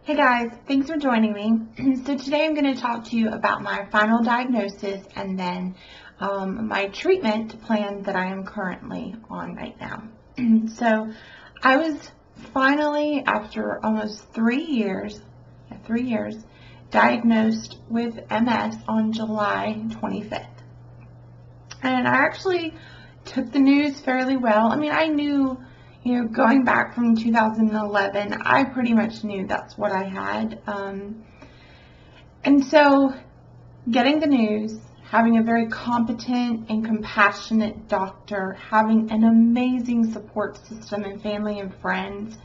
Hey guys, thanks for joining me. So today I'm going to talk to you about my final diagnosis and then my treatment plan that I am currently on right now. So I was finally, after almost 3 years, diagnosed with MS on July 25th. And I actually took the news fairly well. I mean, I knew, going back from 2011, I pretty much knew that's what I had. And so getting the news, having a very competent and compassionate doctor, having an amazing support system and family and friends,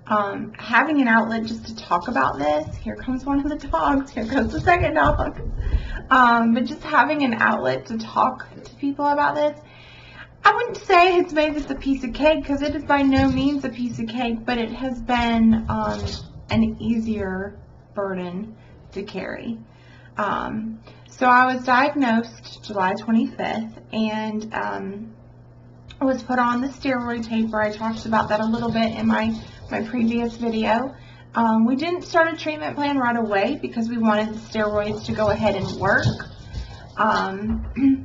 having an outlet just to talk about this. Here comes one of the dogs. Here goes the second dog. But just having an outlet to talk to people about this. I wouldn't say it's made this a piece of cake, because it is by no means a piece of cake, but it has been an easier burden to carry. So I was diagnosed July 25th, and I was put on the steroid taper. I talked about that a little bit in my previous video. We didn't start a treatment plan right away because we wanted the steroids to go ahead and work.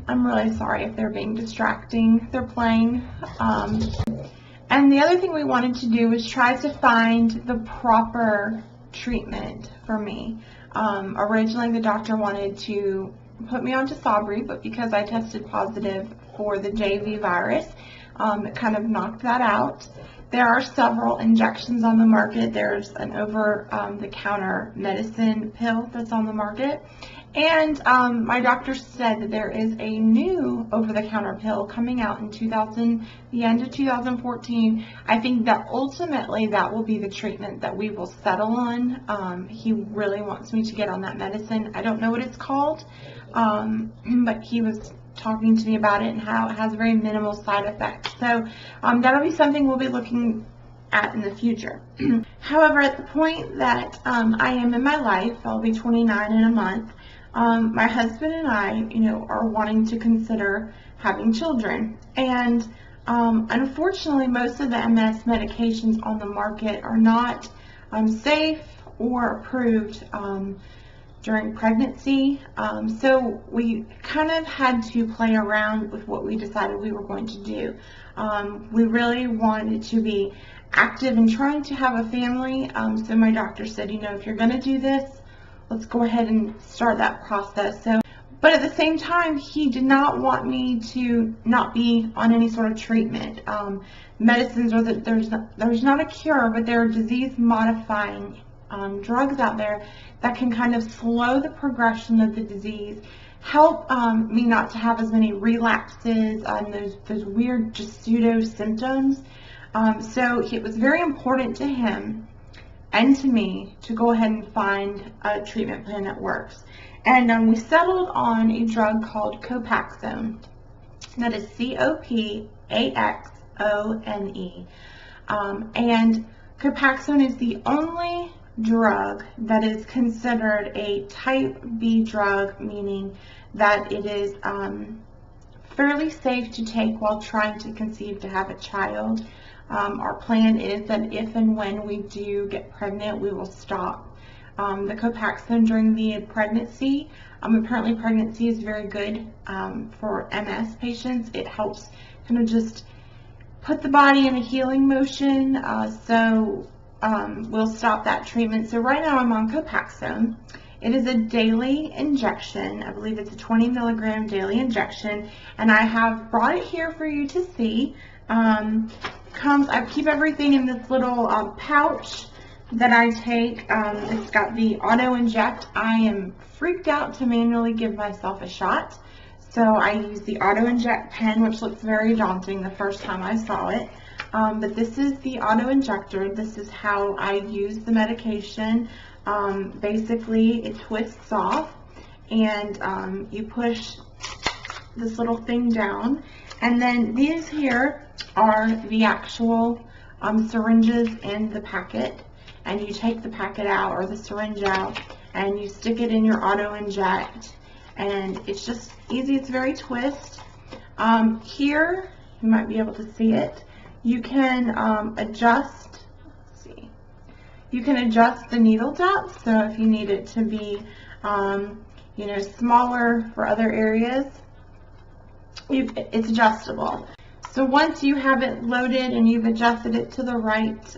I'm really sorry if they're being distracting. They're playing. And the other thing we wanted to do was try to find the proper treatment for me. Originally, the doctor wanted to put me onto Sabri, but because I tested positive for the JV virus, it kind of knocked that out. There are several injections on the market. There's an over-the-counter medicine pill that's on the market. And my doctor said that there is a new over-the-counter pill coming out in the end of 2014. I think that ultimately that will be the treatment that we will settle on. He really wants me to get on that medicine. I don't know what it's called, but he was talking to me about it and how it has very minimal side effects. So that'll be something we'll be looking at in the future. However, at the point that I am in my life, I'll be 29 in a month. My husband and I, are wanting to consider having children. And unfortunately, most of the MS medications on the market are not safe or approved during pregnancy. So we kind of had to play around with what we decided we were going to do. We really wanted to be active in trying to have a family. So my doctor said, if you're going to do this, let's go ahead and start that process. But at the same time, he did not want me to not be on any sort of treatment. Medicines there's not a cure, but there are disease-modifying drugs out there that can kind of slow the progression of the disease, help me not to have as many relapses and those weird just pseudo symptoms. So it was very important to him and to me to go ahead and find a treatment plan that works. And we settled on a drug called Copaxone. That is C-O-P-A-X-O-N-E. And Copaxone is the only drug that is considered a type B drug, meaning that it is fairly safe to take while trying to conceive to have a child. Our plan is that if and when we do get pregnant, we will stop the Copaxone during the pregnancy. Apparently pregnancy is very good for MS patients. It helps kind of just put the body in a healing motion. So we'll stop that treatment. So right now I'm on Copaxone. It is a daily injection. I believe it's a 20 milligram daily injection, and I have brought it here for you to see. I keep everything in this little pouch that I take. It's got the auto inject. I am freaked out to manually give myself a shot, so I use the auto inject pen, which looks very daunting the first time I saw it. But this is the auto injector. This is how I use the medication. Basically, it twists off, and you push this little thing down, and then these here are the actual syringes in the packet, and you take the packet out or the syringe out and you stick it in your auto inject, and it's just easy. It's very twist. Here you might be able to see it. You can adjust. Let's see. You can adjust the needle depth, so if you need it to be, smaller for other areas, it's adjustable. So once you have it loaded and you've adjusted it to the right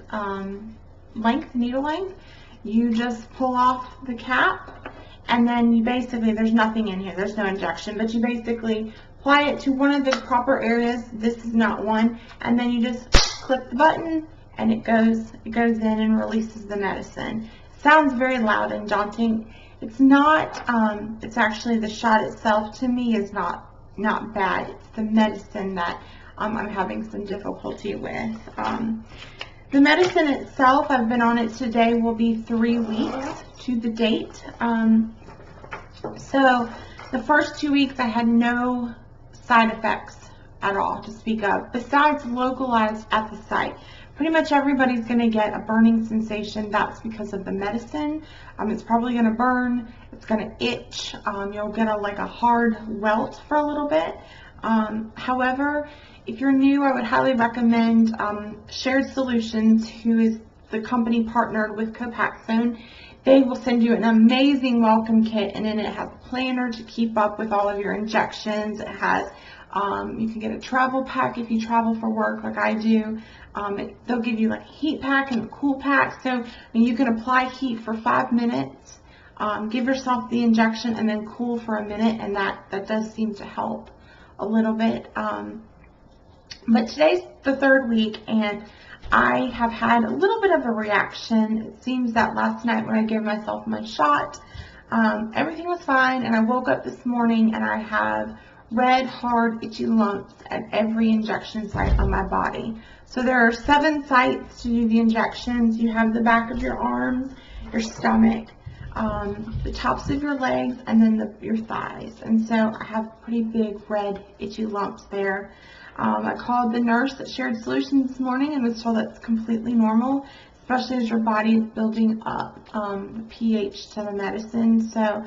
needle length, you just pull off the cap, and then you basically, there's nothing in here, there's no injection, but you basically apply it to one of the proper areas. This is not one, and then you just click the button and it goes in and releases the medicine. Sounds very loud and daunting. It's not. It's actually the shot itself to me is not bad. It's the medicine that I'm having some difficulty with. The medicine itself, I've been on it today, will be 3 weeks to the date. So the first 2 weeks I had no side effects at all to speak of, besides localized at the site. Pretty much everybody's going to get a burning sensation. That's because of the medicine. It's probably going to burn. It's going to itch. You'll get a hard welt for a little bit. However, if you're new, I would highly recommend Shared Solutions, who is the company partnered with Copaxone. They will send you an amazing welcome kit, and in it has a planner to keep up with all of your injections. It has, you can get a travel pack if you travel for work like I do. They'll give you a heat pack and a cool pack, so you can apply heat for 5 minutes, give yourself the injection, and then cool for a minute, and that does seem to help a little bit. But today's the 3rd week, and I have had a little bit of a reaction. It seems that last night when I gave myself my shot, everything was fine, and I woke up this morning and I have red, hard, itchy lumps at every injection site on my body. So there are 7 sites to do the injections. You have the back of your arms, your stomach, the tops of your legs, and then your thighs. And so I have pretty big red, itchy lumps there. I called the nurse at Shared Solutions this morning and was told that's completely normal, especially as your body is building up the pH to the medicine. So,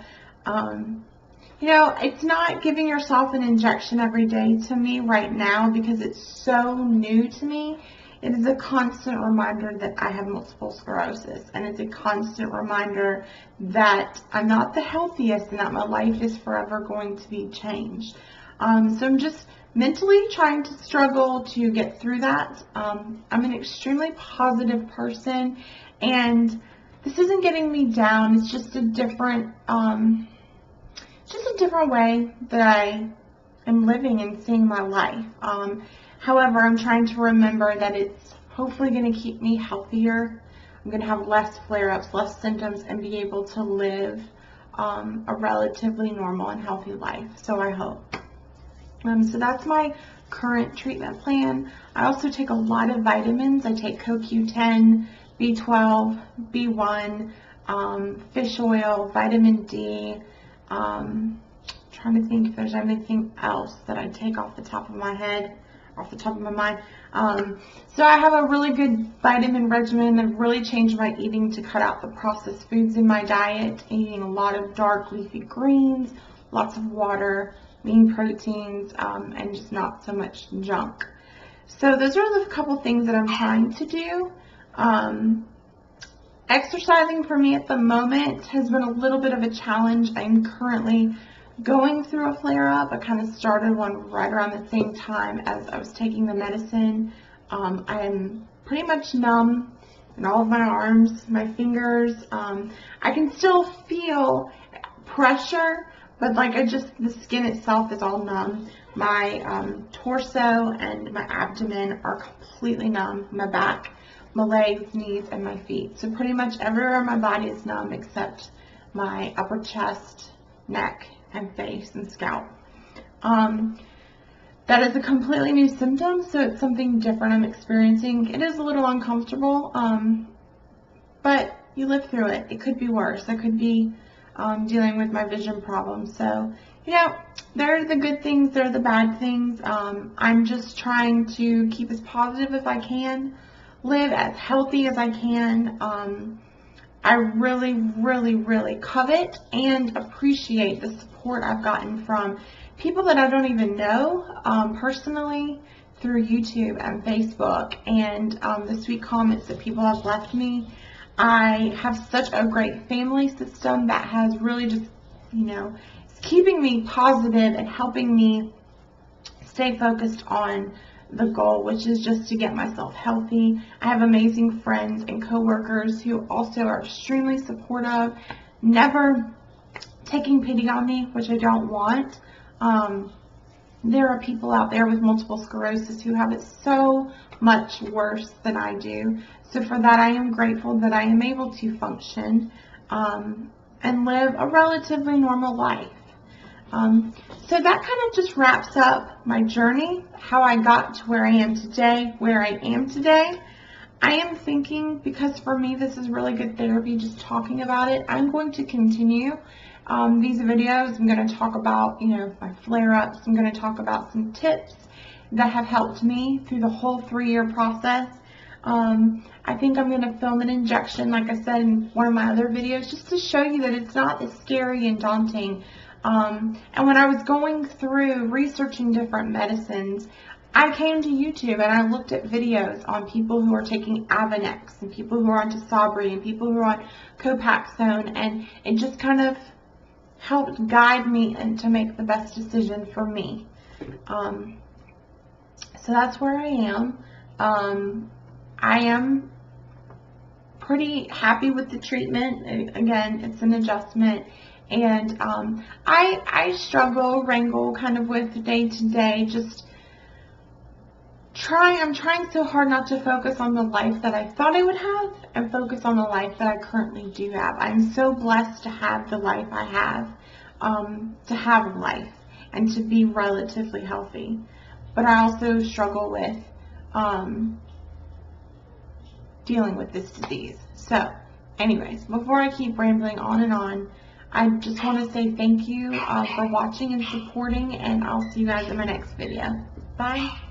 it's not giving yourself an injection every day to me right now because it's so new to me. It is a constant reminder that I have multiple sclerosis, and it's a constant reminder that I'm not the healthiest and that my life is forever going to be changed. So I'm just mentally trying to struggle to get through that. I'm an extremely positive person, and this isn't getting me down. It's just a different way that I am living and seeing my life. However, I'm trying to remember that it's hopefully going to keep me healthier. I'm going to have less flare-ups, less symptoms, and be able to live a relatively normal and healthy life. So I hope. So that's my current treatment plan. I also take a lot of vitamins. I take CoQ10, B12, B1, fish oil, vitamin D. Trying to think if there's anything else that I take off the top of my head, off the top of my mind. So I have a really good vitamin regimen. I've really changed my eating to cut out the processed foods in my diet, eating a lot of dark leafy greens, lots of water, lean proteins, and just not so much junk. So those are the couple things that I'm trying to do. Exercising for me at the moment has been a little bit of a challenge. I'm currently going through a flare-up. I kind of started one right around the same time as I was taking the medicine. I am pretty much numb in all of my arms, my fingers. I can still feel pressure, but the skin itself is all numb. My torso and my abdomen are completely numb. My back, my legs, knees, and my feet. So pretty much everywhere in my body is numb except my upper chest, neck, and face and scalp. That is a completely new symptom, so it's something different I'm experiencing. It is a little uncomfortable, but you live through it. It could be worse. I could be dealing with my vision problems. So, there are the good things, there are the bad things. I'm just trying to keep as positive as I can, live as healthy as I can. I really, really, really covet and appreciate the support I've gotten from people that I don't even know personally through YouTube and Facebook, and the sweet comments that people have left me. I have such a great family system that has really just, it's keeping me positive and helping me stay focused on the goal, which is just to get myself healthy. I have amazing friends and coworkers who also are extremely supportive, never taking pity on me, which I don't want. There are people out there with multiple sclerosis who have it so much worse than I do. So for that, I am grateful that I am able to function and live a relatively normal life. So that kind of just wraps up my journey, how I got to where I am today, I am thinking, because for me this is really good therapy, just talking about it, I'm going to continue these videos. I'm going to talk about, my flare-ups. I'm going to talk about some tips that have helped me through the whole 3-year process. I think I'm going to film an injection, like I said in one of my other videos, just to show you that it's not as scary and daunting. And when I was going through researching different medicines, I came to YouTube and I looked at videos on people who are taking Avonex and people who are on Tisabri and people who are on Copaxone, and it just kind of helped guide me and to make the best decision for me. So that's where I am. I am pretty happy with the treatment. Again, it's an adjustment. And I struggle, wrangle kind of with day to day, just I'm trying so hard not to focus on the life that I thought I would have and focus on the life that I currently do have. I'm so blessed to have the life I have, to have life and to be relatively healthy. But I also struggle with dealing with this disease. So anyways, before I keep rambling on and on, I just want to say thank you for watching and supporting, and I'll see you guys in my next video. Bye.